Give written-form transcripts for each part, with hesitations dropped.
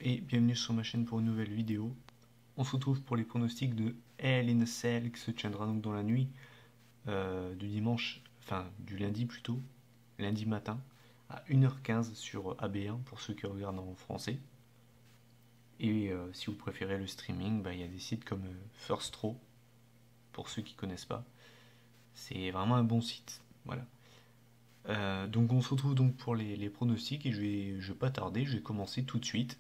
et bienvenue sur ma chaîne pour une nouvelle vidéo. On se retrouve pour les pronostics de Hell in a Cell qui se tiendra donc dans la nuit du dimanche, enfin du lundi plutôt, lundi matin à 1h15 sur AB1 pour ceux qui regardent en français. Et si vous préférez le streaming, il y a des sites comme First Row pour ceux qui connaissent pas. C'est vraiment un bon site. Voilà. Donc on se retrouve donc pour les pronostics et je vais pas tarder, je vais commencer tout de suite.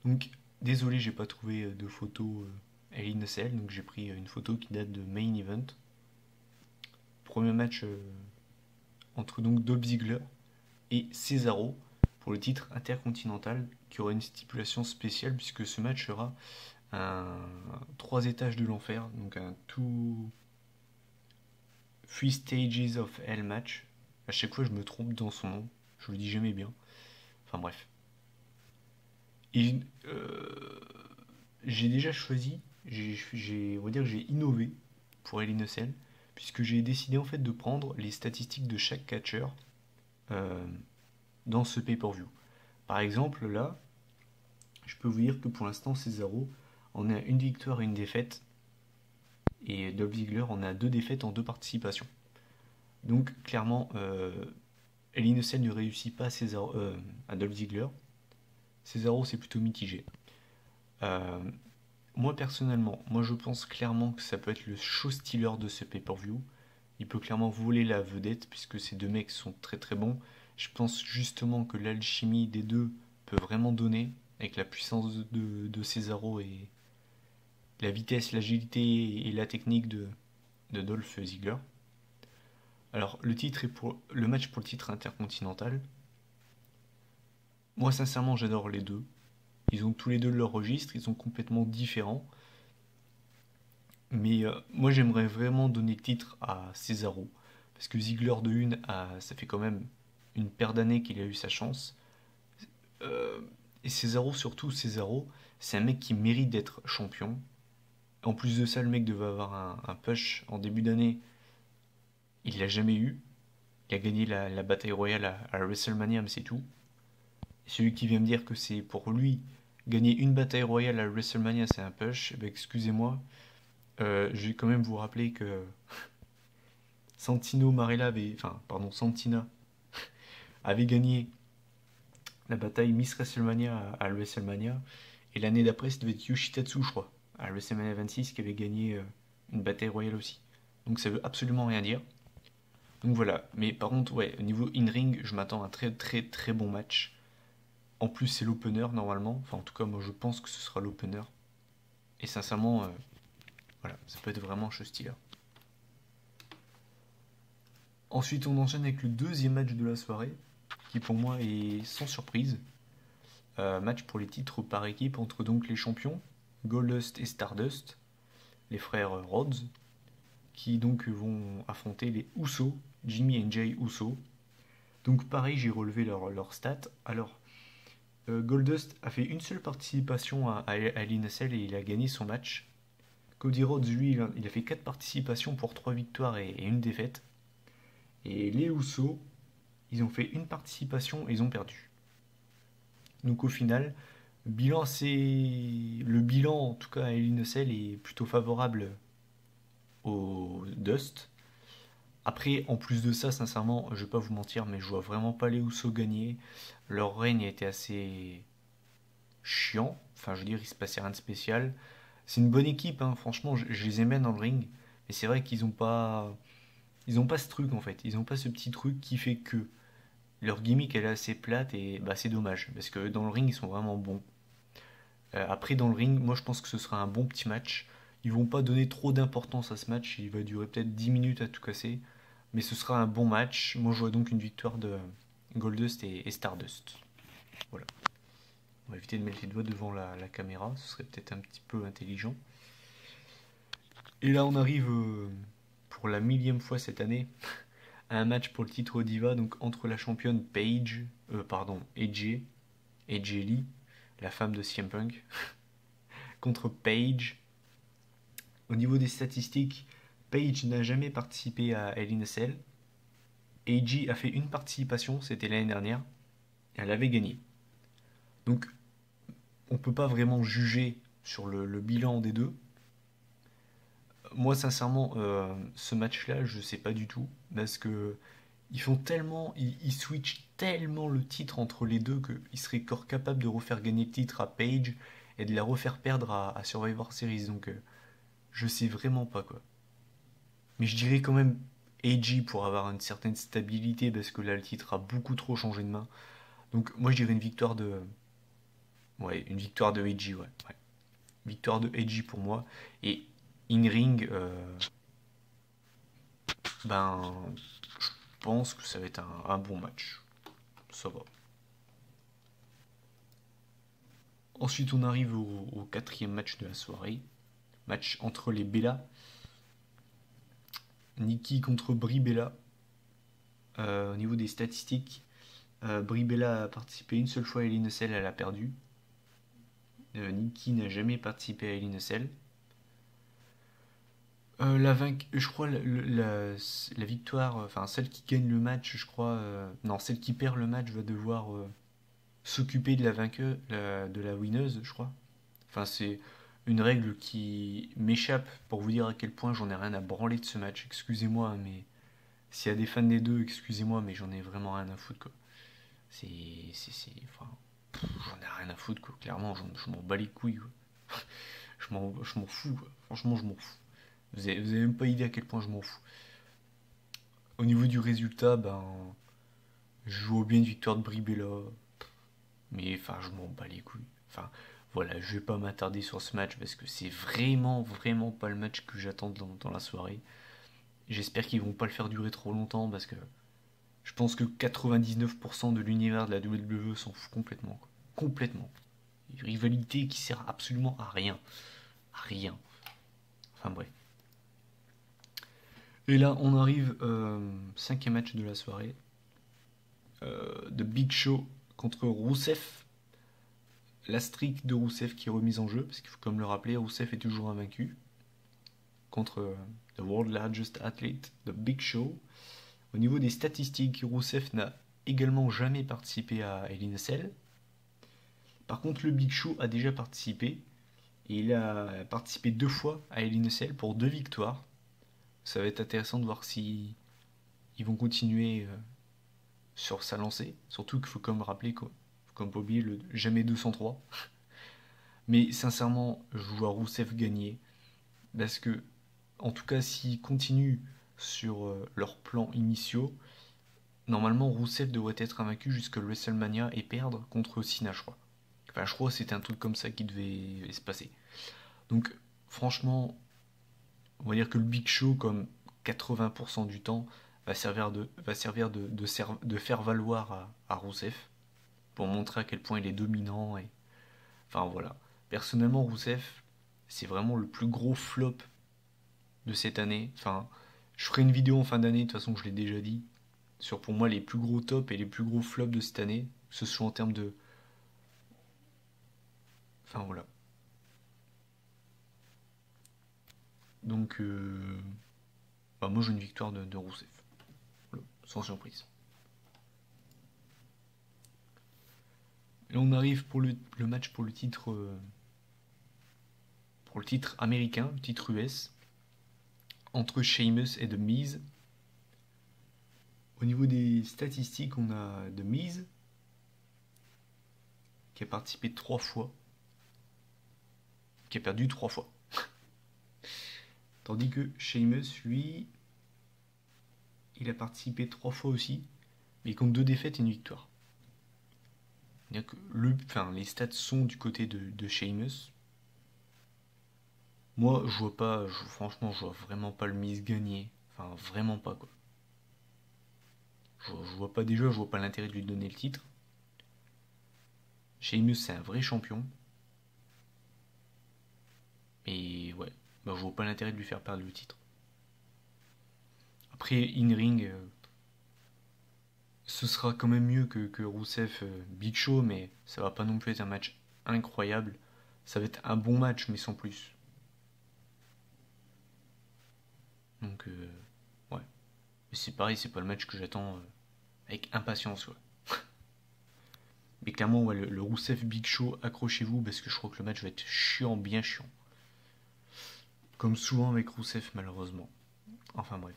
Donc désolé, j'ai pas trouvé de photo Hell in a Cell, donc j'ai pris une photo qui date de Main Event. Premier match entre donc Dolph Ziggler et Cesaro pour le titre intercontinental qui aura une stipulation spéciale puisque ce match sera un 3 étages de l'enfer, donc un Three Stages of Hell match. À chaque fois je me trompe dans son nom, je le dis jamais bien. Enfin bref. Et j'ai déjà choisi, on va dire que j'ai innové pour Hell in a Cell, puisque j'ai décidé en fait de prendre les statistiques de chaque catcheur dans ce pay-per-view. Par exemple, là, je peux vous dire que pour l'instant, Cesaro en a une victoire et une défaite, et Dolph Ziggler en a 2 défaites en 2 participations. Donc, clairement, Hell in a Cell ne réussit pas à Dolph Ziggler. Cesaro, c'est plutôt mitigé. Moi personnellement, je pense clairement que ça peut être le show stealer de ce pay-per-view. Il peut clairement voler la vedette puisque ces deux mecs sont très très bons. Je pense justement que l'alchimie des deux peut vraiment donner avec la puissance de Cesaro et la vitesse, l'agilité et la technique de Dolph Ziggler. Alors le match pour le titre intercontinental. Moi sincèrement j'adore les deux. Ils ont tous les deux leur registre, ils sont complètement différents. Mais moi j'aimerais vraiment donner le titre à Cesaro. Parce que Ziggler de une, ça fait quand même une paire d'années qu'il a eu sa chance. Et Cesaro, surtout Cesaro, c'est un mec qui mérite d'être champion. En plus de ça, le mec devait avoir un push en début d'année. Il l'a jamais eu. Il a gagné la bataille royale à WrestleMania, mais c'est tout. Et celui qui vient me dire que c'est pour lui gagner une bataille royale à WrestleMania, c'est un push, eh ben, excusez-moi. Je vais quand même vous rappeler que Santina avait gagné la bataille Miss WrestleMania à WrestleMania. Et l'année d'après, ça devait être Yoshitatsu, je crois, à WrestleMania 26, qui avait gagné une bataille royale aussi. Donc ça veut absolument rien dire. Donc voilà. Mais par contre, ouais, au niveau in-ring, je m'attends à un très très très bon match. En plus, c'est l'opener normalement. Enfin, en tout cas, moi je pense que ce sera l'opener. Et sincèrement, voilà, ça peut être vraiment show stealer. Ensuite, on enchaîne avec le deuxième match de la soirée, qui pour moi est sans surprise. Match pour les titres par équipe entre donc les champions, Goldust et Stardust, les frères Rhodes, qui donc vont affronter les Usos, Jimmy et Jay Uso. Donc pareil, j'ai relevé leurs stats. Alors, Goldust a fait une seule participation à Hell in a Cell et il a gagné son match. Cody Rhodes, lui, il a fait 4 participations pour 3 victoires et une défaite. Et les Usos, ils ont fait une participation et ils ont perdu. Donc au final, le bilan en tout cas à Hell in a Cell est plutôt favorable au Dust. Après, en plus de ça, sincèrement, je vais pas vous mentir, mais je vois vraiment pas les Usos gagner. Leur règne a été assez chiant. Enfin, je veux dire, il se passait rien de spécial. C'est une bonne équipe, hein. Franchement, je les aimais dans le ring. Mais c'est vrai qu'ils ont pas ce truc en fait. Ils ont pas ce petit truc qui fait que leur gimmick elle est assez plate et c'est dommage. Parce que dans le ring, ils sont vraiment bons. Après, dans le ring, moi je pense que ce sera un bon petit match. Ils vont pas donner trop d'importance à ce match. Il va durer peut-être 10 minutes à tout casser. Mais ce sera un bon match. Moi je vois donc une victoire de Goldust et Stardust. Voilà. On va éviter de mettre les doigts devant la caméra. Ce serait peut-être un petit peu intelligent. Et là on arrive pour la 1000e fois cette année à un match pour le titre Diva. Donc entre la championne AJ Lee, la femme de CM Punk, contre Paige. Au niveau des statistiques, Paige n'a jamais participé à Hell in a Cell. AJ a fait une participation, c'était l'année dernière, et elle avait gagné. Donc on peut pas vraiment juger sur le bilan des deux. Moi, sincèrement, ce match-là, je sais pas du tout. Parce que ils font tellement, ils switchent tellement le titre entre les deux qu'ils seraient encore capables de refaire gagner le titre à Page et de la refaire perdre à Survivor Series. Donc, je sais vraiment pas quoi. Mais je dirais quand même AJ pour avoir une certaine stabilité parce que là, le titre a beaucoup trop changé de main. Donc, moi, je dirais une victoire de. Ouais, une victoire de AJ, ouais. Ouais. Victoire de AJ pour moi. Et in-ring, ben, je pense que ça va être un bon match. Ça va. Ensuite, on arrive au quatrième match de la soirée. Match entre les Bella. Nikki contre Brie Bella. Au niveau des statistiques, Brie Bella a participé une seule fois à Hell in a Cell, elle a perdu. Nikki n'a jamais participé à Hell in a Cell. Je crois la victoire, enfin celle qui gagne le match, je crois, non, celle qui perd le match va devoir s'occuper de la vainqueuse, de la winneuse, je crois. Enfin, c'est une règle qui m'échappe pour vous dire à quel point j'en ai rien à branler de ce match. Excusez-moi, hein, mais s'il y a des fans des deux, excusez-moi, mais j'en ai vraiment rien à foutre, quoi. Enfin, j'en ai rien à foutre, quoi. Clairement, je m'en bats les couilles, quoi. Je m'en fous, quoi. Franchement, je m'en fous. Vous avez même pas idée à quel point je m'en fous. Au niveau du résultat, ben, je joue bien une victoire de Bribella, mais enfin, je m'en bats les couilles. Enfin, voilà, je vais pas m'attarder sur ce match parce que c'est vraiment, vraiment pas le match que j'attends dans la soirée. J'espère qu'ils vont pas le faire durer trop longtemps parce que je pense que 99% de l'univers de la WWE s'en fout complètement, quoi. Complètement. Une rivalité qui sert absolument à rien. À rien. Enfin bref. Et là, on arrive cinquième match de la soirée. De Big Show contre Rousseff. La streak de Rousseff qui est remise en jeu, parce qu'il faut comme le rappeler, Rousseff est toujours invaincu contre The World Largest Athlete, The Big Show. Au niveau des statistiques, Rousseff n'a également jamais participé à Hell in a Cell. Par contre, le Big Show a déjà participé, et il a participé deux fois à Hell in a Cell pour deux victoires. Ça va être intéressant de voir si ils vont continuer sur sa lancée. Surtout qu'il faut comme rappeler, quoi. Faut comme pas oublier le jamais 203. Mais sincèrement, je vois Rousseff gagner. Parce que, en tout cas, s'ils continuent sur leurs plans initiaux, normalement Rousseff devrait être invaincu jusqu'à WrestleMania et perdre contre Cena, je crois. Enfin, je crois que c'était un truc comme ça qui devait se passer. Donc, franchement, on va dire que le Big Show, comme 80% du temps, va servir de faire valoir à Rousseff pour montrer à quel point il est dominant. Et... Enfin, voilà. Personnellement, Rousseff, c'est vraiment le plus gros flop de cette année. Enfin, je ferai une vidéo en fin d'année, de toute façon, je l'ai déjà dit, sur pour moi les plus gros tops et les plus gros flops de cette année, que ce soit en termes de. Enfin, voilà. Donc, bah, moi j'ai une victoire de Rousseff. Voilà, sans surprise. Et on arrive pour le match pour le titre américain, le titre US, entre Sheamus et The Miz. Au niveau des statistiques, on a The Miz qui a participé trois fois, qui a perdu trois fois. Tandis que Sheamus, lui, il a participé trois fois aussi, mais il compte deux défaites et une victoire. C'est-à-dire que les stats sont du côté de Sheamus. Moi, je vois pas, franchement, je vois vraiment pas le Miz gagner. Enfin, vraiment pas, quoi. Je vois pas déjà, je vois pas l'intérêt de lui donner le titre. Sheamus, c'est un vrai champion. Et ouais, bah, je vois pas l'intérêt de lui faire perdre le titre. Après, in-ring, ce sera quand même mieux que Rousseff Big Show, mais ça va pas non plus être un match incroyable. Ça va être un bon match, mais sans plus. Donc, ouais. Mais c'est pareil, c'est pas le match que j'attends avec impatience, ouais. Mais clairement, ouais, le Rousseff Big Show, accrochez-vous parce que je crois que le match va être chiant, bien chiant. Comme souvent avec Rousseff, malheureusement. Enfin bref.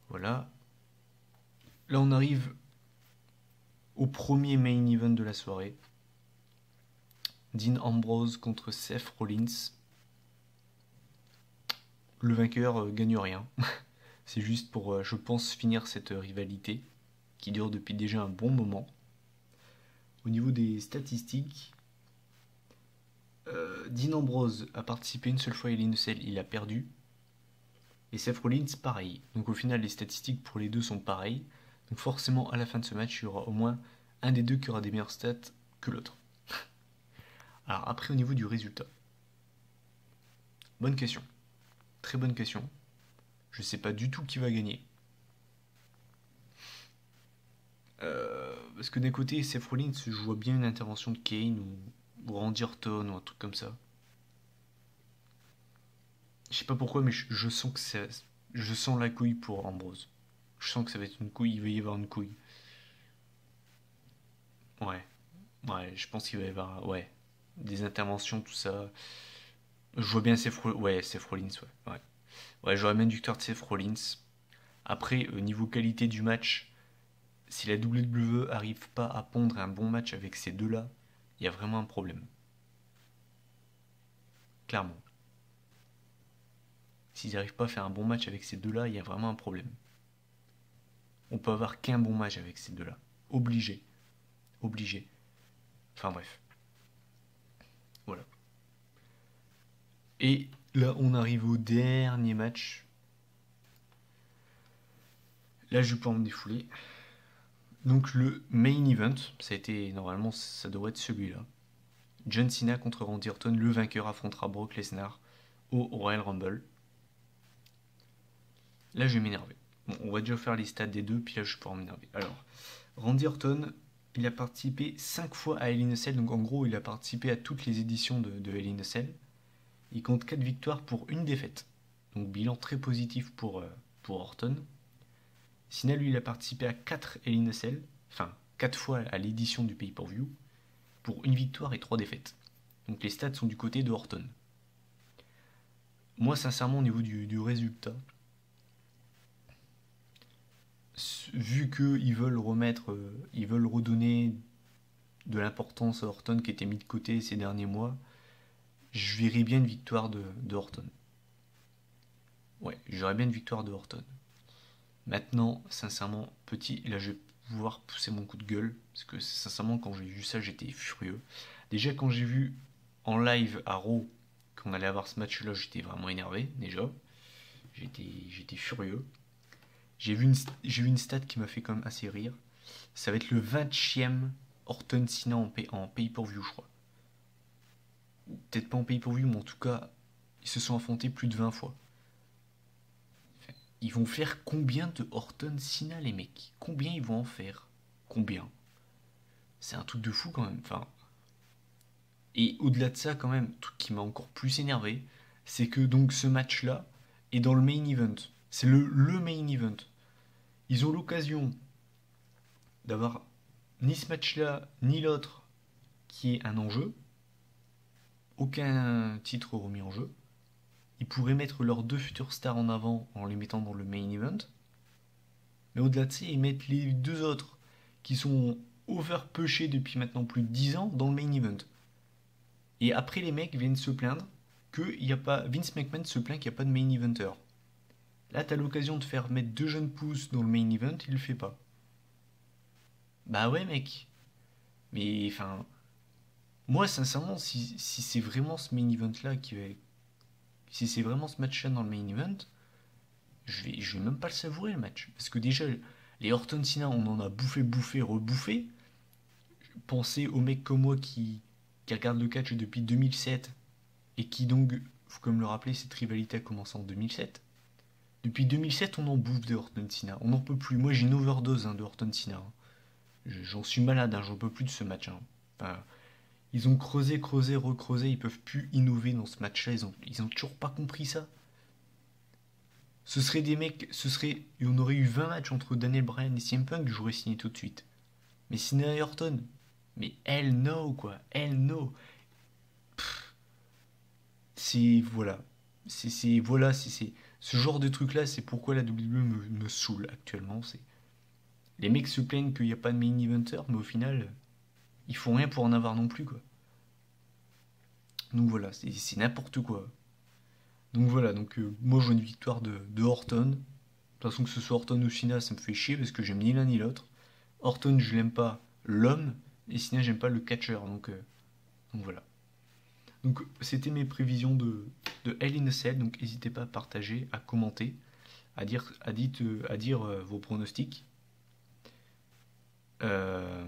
Voilà. Là, on arrive au premier main event de la soirée. Dean Ambrose contre Seth Rollins. Le vainqueur gagne rien. C'est juste pour, je pense, finir cette rivalité qui dure depuis déjà un bon moment. Au niveau des statistiques, Dean Ambrose a participé une seule fois à Hell in a Cell, il a perdu. Et Seth Rollins, pareil. Donc au final, les statistiques pour les deux sont pareilles. Donc forcément, à la fin de ce match, il y aura au moins un des deux qui aura des meilleures stats que l'autre. Alors après, au niveau du résultat. Bonne question. Très bonne question. Je sais pas du tout qui va gagner. Parce que d'un côté, Seth Rollins, je vois bien une intervention de Kane ou Randy Orton ou un truc comme ça. Je sais pas pourquoi, mais je sens que je sens la couille pour Ambrose. Je sens que ça va être une couille, il va y avoir une couille. Ouais, ouais, je pense qu'il va y avoir, ouais, des interventions, tout ça. Je vois bien Seth Rollins, ouais, Seth Rollins, ouais. Ouais, j'aurais bien une victoire de Seth Rollins. Après, niveau qualité du match, si la WWE arrive pas à pondre un bon match avec ces deux-là, il y a vraiment un problème. Clairement. S'ils n'arrivent pas à faire un bon match avec ces deux-là, il y a vraiment un problème. On peut avoir qu'un bon match avec ces deux-là. Obligé. Obligé. Enfin bref. Voilà. Et là, on arrive au dernier match. Là, je vais pouvoir me défouler. Donc le main event, ça a été, normalement, ça devrait être celui-là. John Cena contre Randy Orton, le vainqueur affrontera Brock Lesnar au Royal Rumble. Là, je vais m'énerver. Bon, on va déjà faire les stats des deux, puis là, je vais pouvoir m'énerver. Alors, Randy Orton, il a participé 5 fois à Hell in a Cell, donc en gros, il a participé à toutes les éditions de Hell in a Cell. Il compte 4 victoires pour une défaite. Donc, bilan très positif pour Orton. Cena, lui, il a participé à 4 Hell in a Cell, enfin, 4 fois à l'édition du pay-per-view, pour une victoire et 3 défaites. Donc, les stats sont du côté de Orton. Moi, sincèrement, au niveau du résultat, vu qu'ils veulent remettre, ils veulent redonner de l'importance à Orton qui était mis de côté ces derniers mois, je verrais bien une victoire de Orton. Ouais, j'aurais bien une victoire de Orton. Maintenant, sincèrement, petit, là je vais pouvoir pousser mon coup de gueule, parce que sincèrement, quand j'ai vu ça, j'étais furieux. Déjà, quand j'ai vu en live à Raw qu'on allait avoir ce match-là, j'étais vraiment énervé, déjà. J'étais furieux. J'ai vu une stat qui m'a fait quand même assez rire. Ça va être le 20e Orton Cena en pay-per-view, je crois. Peut-être pas en pay-per-view, mais en tout cas, ils se sont affrontés plus de 20 fois. Enfin, ils vont faire combien de Orton Cena, les mecs? Combien ils vont en faire? Combien? C'est un truc de fou quand même. Enfin, et au-delà de ça, quand même, un truc qui m'a encore plus énervé, c'est que donc ce match-là est dans le main event. C'est le main event. Ils ont l'occasion d'avoir ni ce match-là, ni l'autre qui est un enjeu. Aucun titre remis en jeu. Ils pourraient mettre leurs deux futures stars en avant en les mettant dans le main event. Mais au-delà de ça, ils mettent les deux autres qui sont overpushés depuis maintenant plus de 10 ans dans le main event. Et après, les mecs viennent se plaindre qu'il n'y a pas. Vince McMahon se plaint qu'il n'y a pas de main eventer. Là, t'as l'occasion de faire mettre deux jeunes pousses dans le main event, il le fait pas. Bah ouais, mec. Mais enfin. Moi, sincèrement, si c'est vraiment ce main event-là qui va. Si c'est vraiment ce match-là dans le main event, je vais même pas le savourer le match. Parce que déjà, les Orton Cena, on en a bouffé, rebouffé. Pensez aux mecs comme moi qui regardent le catch depuis 2007 et qui donc, faut comme le rappeler, cette rivalité a commencé en 2007. Depuis 2007, on en bouffe de Orton Cena. On n'en peut plus. Moi, j'ai une overdose de Orton Cena. J'en suis malade, j'en peux plus de ce match. Enfin, ils ont creusé, recreusé, ils peuvent plus innover dans ce match-là. Ils ont toujours pas compris ça. Ce serait des mecs, on aurait eu 20 matchs entre Daniel Bryan et CM Punk, j'aurais signé tout de suite. Mais Cena et Orton, Mais hell no, quoi. Hell no. C'est. Voilà. C'est ce genre de truc-là, c'est pourquoi la WWE me saoule actuellement. C'est les mecs se plaignent qu'il n'y a pas de main eventer, mais au final, ils font rien pour en avoir non plus, quoi. Donc voilà, c'est n'importe quoi. Donc voilà, moi je veux une victoire de Orton. De toute façon, que ce soit Orton ou Cena, ça me fait chier parce que j'aime ni l'un ni l'autre. Orton, je l'aime pas l'homme, et Cena, j'aime pas le catcheur. Donc voilà. Donc c'était mes prévisions de Hell in a Cell. Donc n'hésitez pas à partager, à commenter, à dire vos pronostics. Euh,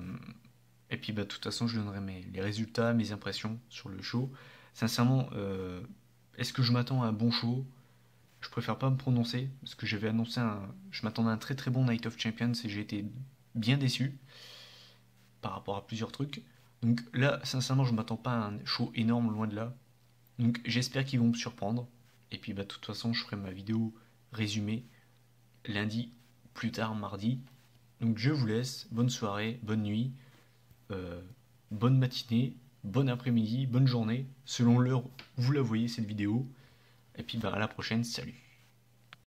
et puis de toute façon, je donnerai les résultats, mes impressions sur le show. Sincèrement, est-ce que je m'attends à un bon show? Je préfère pas me prononcer parce que je m'attendais à un très très bon Night of Champions et j'ai été bien déçu par rapport à plusieurs trucs. Donc là, sincèrement, je m'attends pas à un show énorme, loin de là. Donc j'espère qu'ils vont me surprendre. Et puis de toute façon, je ferai ma vidéo résumée lundi, plus tard mardi. Donc je vous laisse. Bonne soirée, bonne nuit, euh, bonne matinée, bon après-midi, bonne journée, selon l'heure où vous la voyez cette vidéo. Et puis à la prochaine, salut.